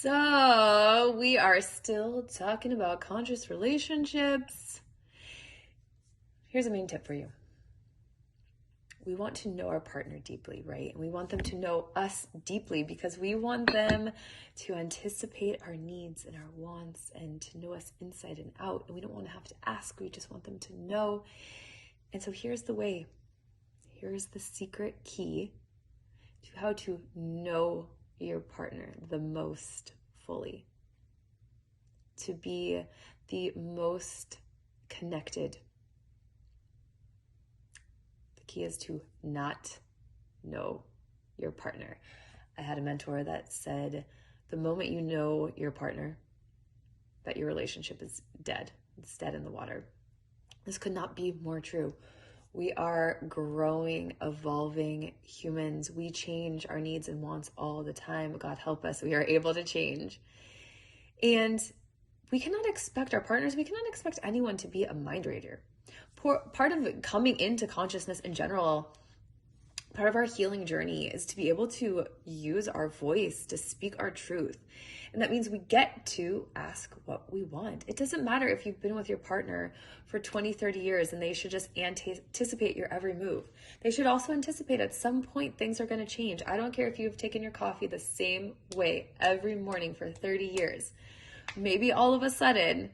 So we are still talking about conscious relationships. Here's a main tip for you. We want to know our partner deeply, right? And we want them to know us deeply because we want them to anticipate our needs and our wants and to know us inside and out. And we don't want to have to ask, we just want them to know. And so here's the way. Here's the secret key to how to know your partner the most fully, to be the most connected. The key is to not know your partner. I had a mentor that said, the moment you know your partner, that your relationship is dead. It's dead in the water. This could not be more true. We are growing, evolving humans. We change our needs and wants all the time. God help us, we are able to change. And we cannot expect our partners, we cannot expect anyone to be a mind reader. Part of coming into consciousness in general, part of our healing journey is to be able to use our voice to speak our truth. And that means we get to ask what we want. It doesn't matter if you've been with your partner for 20, 30 years and they should just anticipate your every move. They should also anticipate at some point things are going to change. I don't care if you've taken your coffee the same way every morning for 30 years. Maybe all of a sudden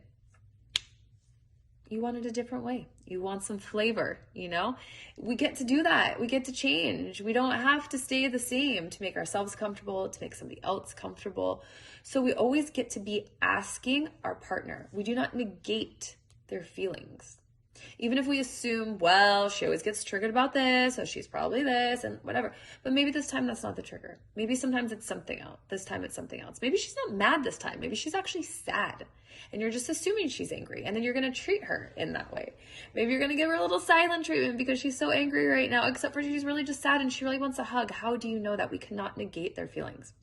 you want it a different way. You want some flavor, We get to do that. We get to change. We don't have to stay the same to make ourselves comfortable, to make somebody else comfortable. So we always get to be asking our partner. We do not negate their feelings. Even if we assume, well, she always gets triggered about this, so she's probably this and whatever. But maybe this time that's not the trigger. Maybe sometimes it's something else. This time it's something else. Maybe she's not mad this time. Maybe she's actually sad. And you're just assuming she's angry. And then you're going to treat her in that way. Maybe you're going to give her a little silent treatment because she's so angry right now, except for she's really just sad and she really wants a hug. How do you know that? We cannot negate their feelings.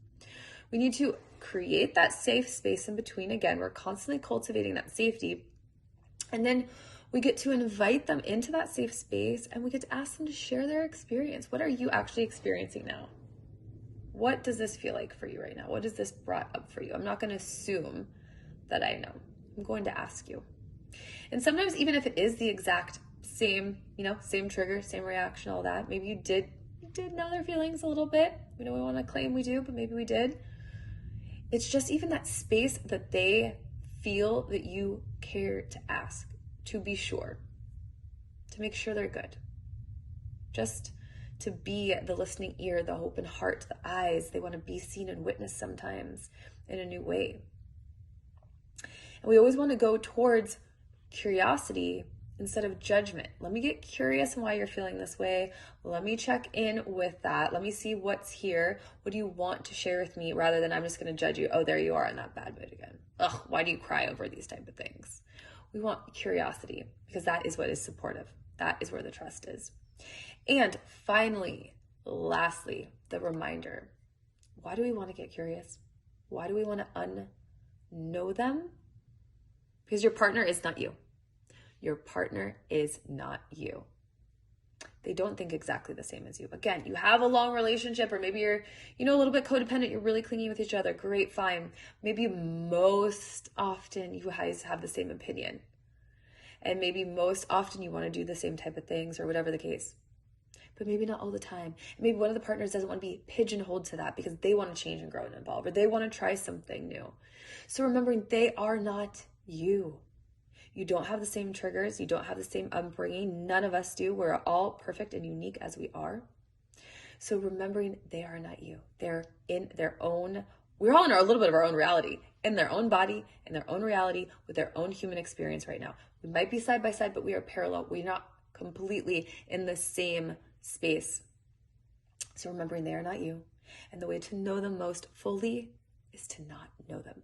We need to create that safe space in between. Again, we're constantly cultivating that safety. And then we get to invite them into that safe space and we get to ask them to share their experience. What are you actually experiencing now? What does this feel like for you right now? What has this brought up for you? I'm not going to assume that I know. I'm going to ask you. And sometimes even if it is the exact same, same trigger, same reaction, all that, maybe you did know their feelings a little bit. We don't want to claim we do, but maybe we did. It's just even that space that they feel that you care to ask, to be sure, to make sure they're good. Just to be the listening ear, the open heart, the eyes. They want to be seen and witnessed sometimes in a new way. And we always want to go towards curiosity instead of judgment. Let me get curious on why you're feeling this way. Let me check in with that. Let me see what's here. What do you want to share with me rather than I'm just going to judge you. Oh, there you are in that bad mood again. Ugh, why do you cry over these type of things? We want curiosity because that is what is supportive. That is where the trust is. And finally, lastly, the reminder. Why do we want to get curious? Why do we want to unknow them? Because your partner is not you. Your partner is not you. They don't think exactly the same as you. Again, you have a long relationship or maybe you're, a little bit codependent. You're really clingy with each other. Great, fine. Maybe most often you guys have the same opinion. And maybe most often you want to do the same type of things or whatever the case. But maybe not all the time. Maybe one of the partners doesn't want to be pigeonholed to that because they want to change and grow and evolve or they want to try something new. So remembering they are not you. You don't have the same triggers. You don't have the same upbringing. None of us do. We're all perfect and unique as we are. So remembering they are not you. They're in their own, we're all in a little bit of our own reality, in their own body, in their own reality, with their own human experience right now. We might be side by side, but we are parallel. We're not completely in the same space. So remembering they are not you. And the way to know them most fully is to not know them.